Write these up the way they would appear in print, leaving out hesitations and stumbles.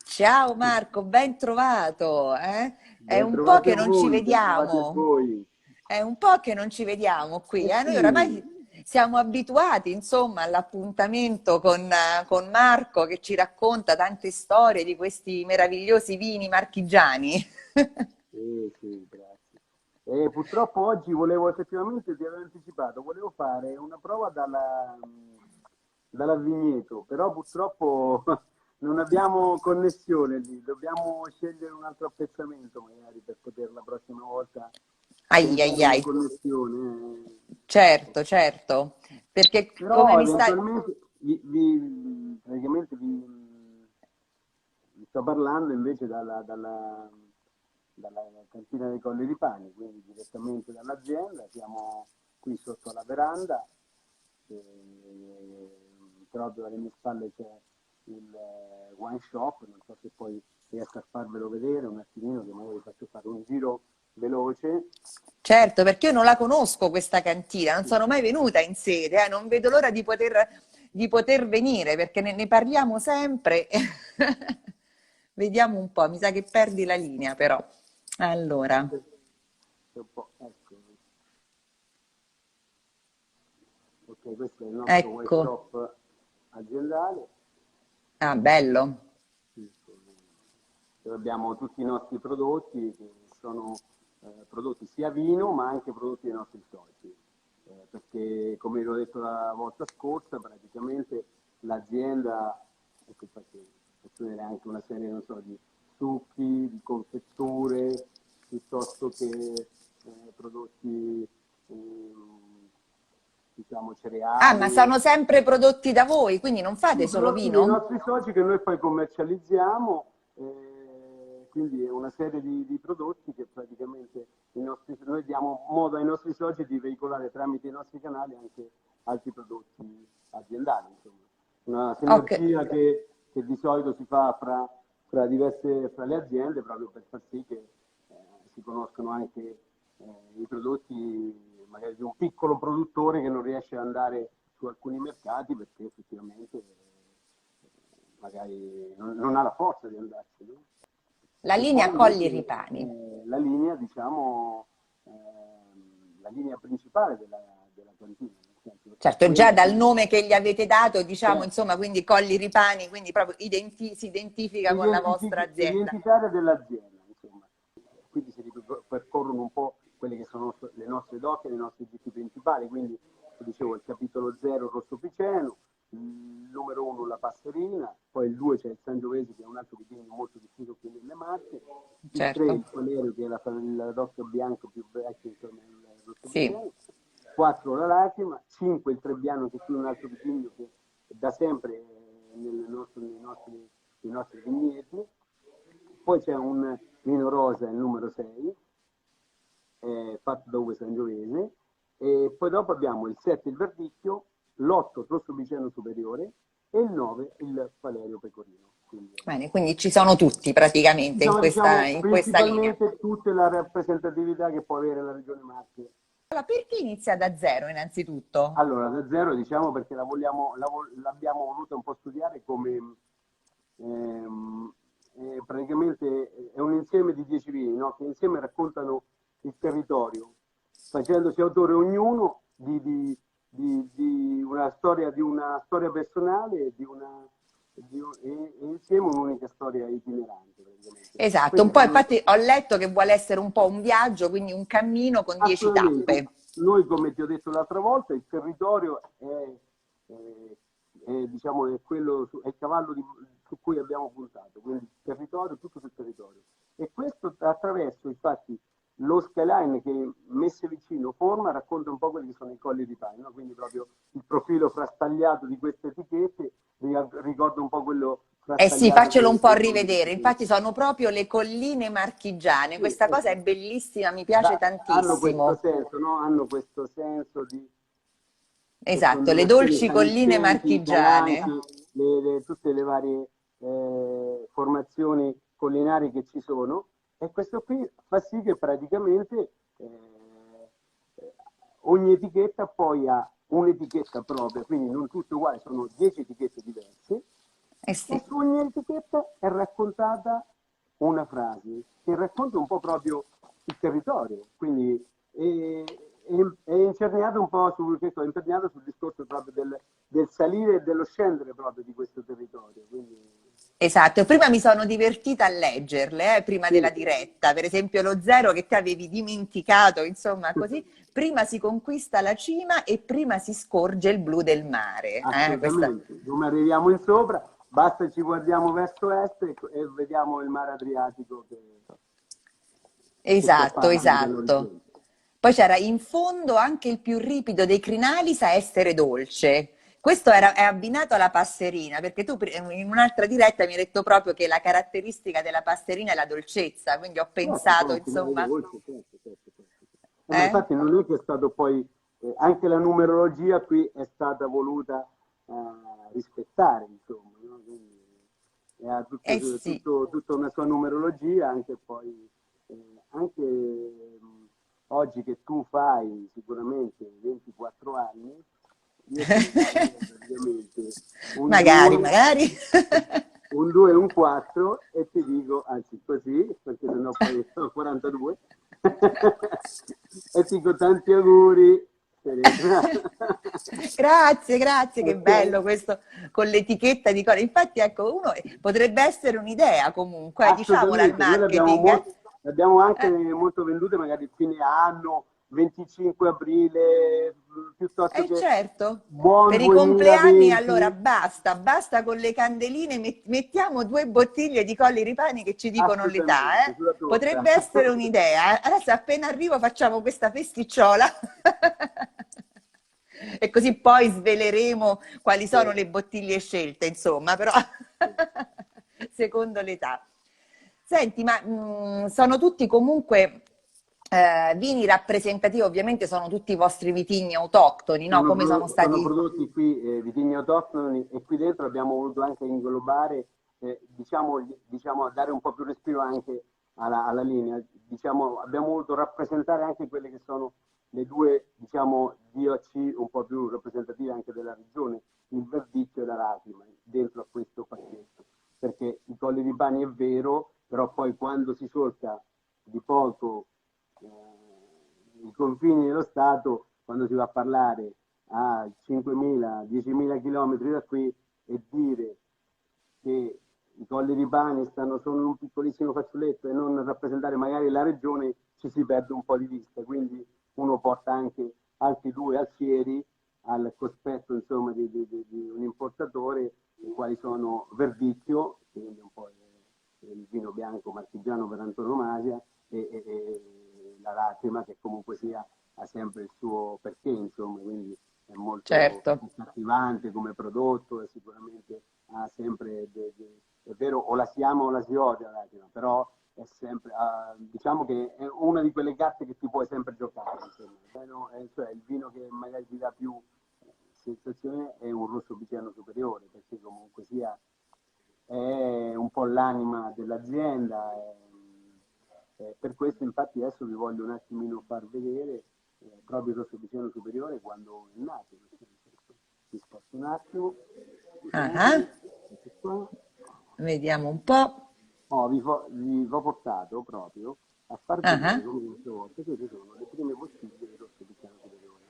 Ciao Marco, ben trovato, eh? È Ben un po' trovati che a non ci voi, ben trovati a vediamo, voi. è un po' che non ci vediamo qui, Eh eh? Noi sì, oramai siamo abituati, insomma, all'appuntamento con Marco che ci racconta tante storie di questi meravigliosi vini marchigiani. sì, grazie. Purtroppo oggi volevo effettivamente, ti avevo anticipato, volevo fare una prova dalla vigneto, però purtroppo non abbiamo connessione lì, dobbiamo scegliere un altro appezzamento magari per poter la prossima volta Ai ai tentare una ai, connessione. certo, certo, perché come Però mi stai... eventualmente praticamente vi sto parlando invece dalla cantina dei Colli di Pani, quindi direttamente dall'azienda. Siamo qui sotto la veranda, proprio alle mie spalle c'è il wine shop, non so se poi riesco a farvelo vedere un attimino, che magari faccio fare un giro veloce. Certo, perché io non la conosco questa cantina, non sono mai venuta in sede, non vedo l'ora di poter venire perché ne parliamo sempre. Vediamo un po', mi sa che perdi la linea però. Allora, Un po', ecco. Ok, questo è il nostro wine ecco, shop aziendale. ah, bello. Sì, dove abbiamo tutti i nostri prodotti che sono prodotti sia vino ma anche prodotti dei nostri soci. Perché come vi ho detto la volta scorsa, praticamente l'azienda, ecco infatti posso vedere anche una serie, non so, di succhi, di confetture, piuttosto che prodotti diciamo Ah, ma cereali. sono sempre prodotti da voi, quindi non Sì, fate solo prodotti dei vino? nostri soci che noi poi commercializziamo, quindi è una serie di prodotti che praticamente noi diamo modo ai nostri soci di veicolare tramite i nostri canali anche altri prodotti aziendali. Insomma. Una Ok. sinergia che di solito si fa fra le aziende proprio per far sì che si conoscono anche i prodotti magari di un piccolo produttore che non riesce ad andare su alcuni mercati perché effettivamente magari non ha la forza di andarci. No? La E linea poi Colli invece Ripani. la linea, diciamo, la linea principale della cantina, nel senso perché Certo, già dal questi, nome che gli avete dato, diciamo, cioè, insomma, quindi Colli Ripani, quindi proprio si identifica con la vostra azienda. identitaria dell'azienda, insomma. Quindi si percorrono un po' quelle che sono le nostre dote, le nostre GP principali, quindi dicevo il capitolo 0 Rosso Piceno, il numero 1 la Passerina, poi il 2 c'è il Sangiovese che è un altro vino molto diffuso qui nelle Marche, il 3 Certo, il Falerio che è il rocchio bianco più vecchio insieme al Rosso sì, Piceno, 4 la Lacrima, 5 il Trebbiano che è qui un altro vitigno che da sempre nei nostri vigneti, poi c'è un vino rosa, il numero 6, fatto da uve sangiovese, e poi dopo abbiamo il 7 il Verdicchio, l'8 Rosso Piceno Superiore e il 9 il Valerio Pecorino. Quindi bene, quindi ci sono tutti ci praticamente sono diciamo in questa linea. principalmente tutte la rappresentatività che può avere la regione Marche. Allora, perché inizia da zero innanzitutto? Allora, da zero diciamo perché l'abbiamo voluta un po' studiare come praticamente è un insieme di 10 vini, no? Che insieme raccontano il territorio, facendosi autore ognuno di una storia personale e insieme un'unica storia itinerante praticamente. Esatto, un Queste po' sono infatti ho letto che vuole essere un po' un viaggio, quindi un cammino con 10 assolutamente. tappe. Noi, come ti ho detto l'altra volta, il territorio diciamo, è il cavallo su cui abbiamo puntato, quindi il territorio, tutto sul territorio. E questo attraverso, infatti, lo skyline che messe vicino forma racconta un po' quelli che sono i colli di Pine, no? Quindi proprio il profilo frastagliato di queste etichette ricorda un po' quello Eh sì, frastagliato faccelo un po' dei colli di rivedere. Pine. Infatti sono proprio le colline marchigiane. Sì, Questa cosa è bellissima, mi piace hanno questo tantissimo. senso, no? Hanno questo senso di Esatto, le circondazioni dolci colline saliggenti, calanchi, marchigiane. tutte le varie formazioni collinari che ci sono, e questo qui fa sì che praticamente ogni etichetta poi ha un'etichetta propria, quindi non tutte uguali, sono 10 etichette diverse, Eh e sì. su ogni etichetta è raccontata una frase che racconta un po' proprio il territorio, quindi è incerniato un po' questo, è imperniato sul discorso proprio del salire e dello scendere proprio di questo territorio. Quindi, Esatto, prima mi sono divertita a leggerle, prima sì, della diretta, per esempio lo zero che ti avevi dimenticato, insomma così, prima si conquista la cima e prima si scorge il blu del mare. Questa... assolutamente. Come arriviamo in sopra, basta ci guardiamo verso est e vediamo il mare Adriatico che ci Esatto, appare esatto. nell'orizzonte. Poi c'era in fondo anche il più ripido dei crinali sa essere dolce. Questo è abbinato alla passerina, perché tu in un'altra diretta mi hai detto proprio che la caratteristica della passerina è la dolcezza, quindi ho Certo, pensato, può anche mare insomma, dolce, certo, certo, certo. Ma eh? infatti non è che è stato poi, anche la numerologia qui è stata voluta rispettare, insomma, no? Quindi, ha Eh sì. tutta una sua numerologia, anche poi, anche oggi che tu fai sicuramente 24 anni, io ti regalo praticamente un Magari, 2, magari. un 2 e un 4 e ti dico, anzi così, perché sennò poi sono 42, e ti dico tanti auguri, Serena. Grazie, grazie, che Ok? bello questo con l'etichetta di cosa. Infatti, ecco, uno potrebbe essere un'idea comunque, diciamola al Assolutamente, noi marketing. l'abbiamo anche Eh, molto vendute magari fine anno, 25 aprile, piuttosto che certo, buon per i compleanni allora 2020, basta, basta con le candeline, mettiamo due bottiglie di Colli Ripani che ci dicono l'età, assolutamente, sulla torta. Potrebbe essere un'idea. Adesso appena arrivo facciamo questa festicciola e così poi sveleremo quali Sì, sono le bottiglie scelte, insomma, però sì. secondo l'età. Senti, ma sono tutti comunque vini rappresentativi, ovviamente sono tutti i vostri vitigni autoctoni, no? Come sono Sono stati... prodotti qui vitigni autoctoni e qui dentro abbiamo voluto anche inglobare, diciamo, dare un po' più respiro anche alla linea. Diciamo, abbiamo voluto rappresentare anche quelle che sono le due, diciamo, DOC un po' più rappresentative anche della regione, il Verdicchio e la Lacrima, dentro a questo pacchetto. Perché i Colli di Bani è vero, però poi quando si solca di poco i confini dello Stato, quando si va a parlare a 5.000, 10.000 chilometri da qui e dire che i Colli di Bani stanno solo in un piccolissimo fazzoletto e non rappresentare magari la regione, ci si perde un po' di vista. Quindi uno porta anche altri due alfieri al cospetto insomma, di un importatore, i quali sono Verdicchio, che è un po' il vino bianco marchigiano per antonomasia, e la lacrima che comunque sia ha sempre il suo perché, insomma, quindi è molto Certo, accattivante come prodotto e sicuramente ha sempre, è vero, o la si ama o la si odia la lacrima, però è sempre, diciamo che è una di quelle carte che ti puoi sempre giocare, insomma. Cioè il vino che magari ti dà più sensazione è un rosso biceno superiore, perché comunque sia è un po' l'anima dell'azienda. Per questo infatti adesso vi voglio un attimino far vedere proprio il rosso biceno superiore quando è nato. Vi sposto un attimo, ah, scusatemi, ecco qua. vediamo un po'. Oh, vi ho portato proprio a far vedere Ah, come queste volte, queste sono le prime bottiglie del rosso biceno superiore.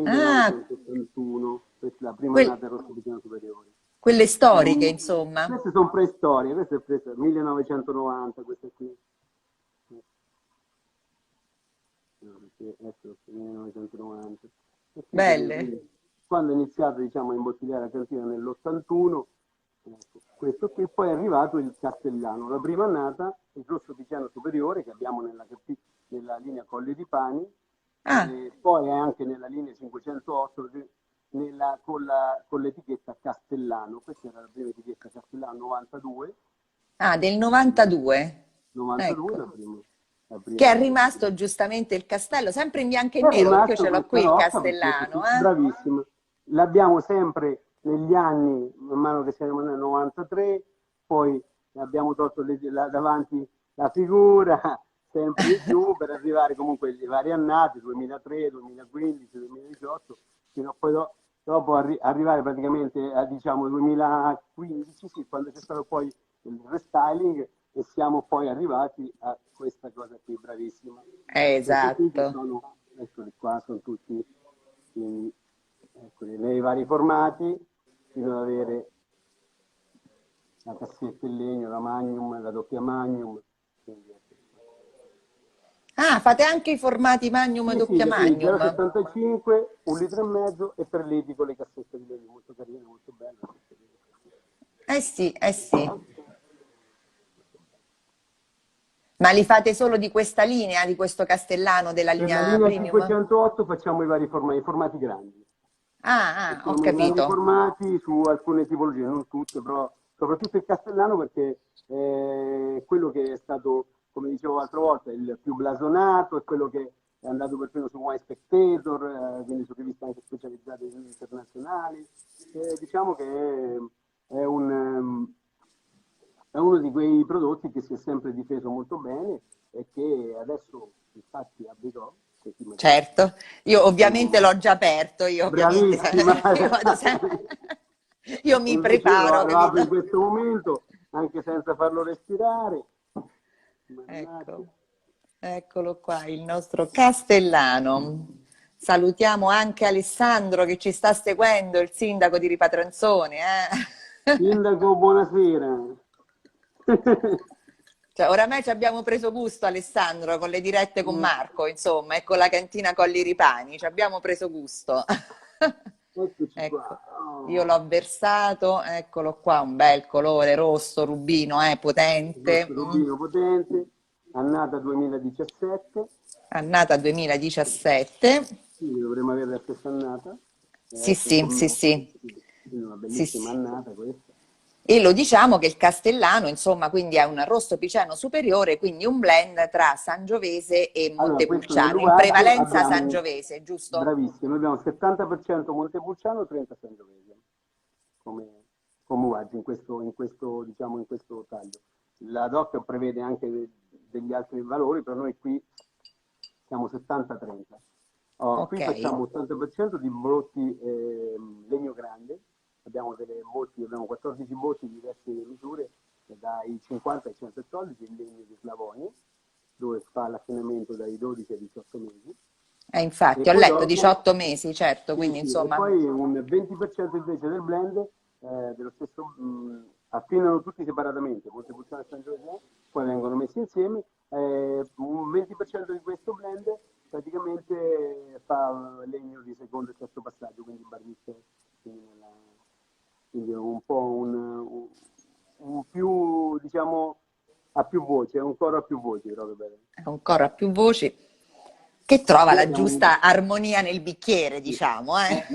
ah, 1971, questa è la prima quel- annata del rosso biceno superiore. quelle storiche, Sono- insomma. queste sono preistorie, questa è 1990, queste qui. No, perché ecco, 1990. E qui Belle. quando ho iniziato diciamo, a imbottigliare la cantina nell'81, ecco, questo qui, poi è arrivato il Castellano, la prima annata, il rosso piceno superiore che abbiamo nella linea Colli di Pani, Ah, e poi è anche nella linea 508 con l'etichetta Castellano, questa era la prima etichetta Castellano 92, del 92. 92 Ecco. la Che è prima rimasto giustamente il castello, sempre in bianco e è nero, perché io rimasto ce l'ho questa qui il rocca perché castellano, bravissimo. L'abbiamo sempre negli anni, man mano che siamo nel 93, poi abbiamo tolto davanti la figura, sempre di più per arrivare comunque alle varie annate, 2003, 2015, 2018, fino a poi dopo arrivare praticamente a diciamo 2015, sì, quando c'è stato poi il restyling e siamo poi arrivati a questa cosa qui, bravissima. Questi qui che Esatto. sono, eccoli qua, sono tutti eccoli, nei vari formati, fino ad avere la cassetta in legno, la Magnum, la doppia Magnum. Quindi, Ah, fate anche i formati Magnum e sì, sì, doppia sì, Magnum. 0,75, 1,5 litri e per litri con le cassette di legno, molto carine, molto belle. Eh sì, eh sì. Ma li fate solo di questa linea, di questo Castellano della Per la linea linea premium? 508 facciamo i vari formati, i formati grandi. Ah, ah, ho Facciamo i grandi capito. formati su alcune tipologie, non tutte, però soprattutto il Castellano perché è quello che è stato, come dicevo l'altra volta, il più blasonato, è quello che è andato perfino su Wine Spectator, quindi su riviste anche specializzate internazionali. Diciamo che è è uno di quei prodotti che si è sempre difeso molto bene e che adesso infatti abito, che ti immagini, Certo, io ovviamente sono l'ho già aperto, io ovviamente bravissima. io vado io E mi invece io preparo, lo apro in capito? questo momento, anche senza farlo respirare. Mannaggia. Ecco, eccolo qua, il nostro Castellano. Salutiamo anche Alessandro che ci sta seguendo, il sindaco di Ripatranzone. Sindaco, buonasera. Cioè, oramai ci abbiamo preso gusto, Alessandro, con le dirette con Marco, insomma, e con la cantina Colli Ripani, ci abbiamo preso gusto. Eccoci Ecco, qua. io Oh, l'ho versato, eccolo qua, un bel colore rosso, rubino, il potente. nostro rubino potente, annata 2017. Annata 2017. Sì, dovremmo avere la stessa annata. Sì, Adesso sì, sì, sì, sì, quindi una sì, bellissima sì. annata questa. E lo diciamo che il Castellano, insomma, quindi è un rosso piceno superiore, quindi un blend tra Sangiovese e Allora, questo Montepulciano, in nell'uvaggio prevalenza abbiamo, Sangiovese, giusto? bravissimo, noi abbiamo 70% Montepulciano, 30 Sangiovese come, come uvaggio diciamo, in questo taglio. La DOC prevede anche degli altri valori, però noi qui siamo 70-30. Ok, Qui facciamo 80% di brotti legno grande, abbiamo 14 botti di diverse misure, dai 50 ai 114 in legno di Slavonia, dove fa l'affinamento dai 12 ai 18 mesi. E infatti, ho poi letto dopo, 18 mesi, certo, sì, quindi sì, e insomma, poi un 20% invece del blend, dello stesso, affinano tutti separatamente, Montepulciano e Sangiovese, poi vengono messi insieme, un 20% di questo blend praticamente fa legno di secondo e terzo passaggio, quindi barnice, quindi, quindi è un po' un più, diciamo, a più voci, è un coro a più voci, proprio bene. è un coro a più voci che trova Qui la abbiamo giusta armonia nel bicchiere, sì. diciamo, Eh,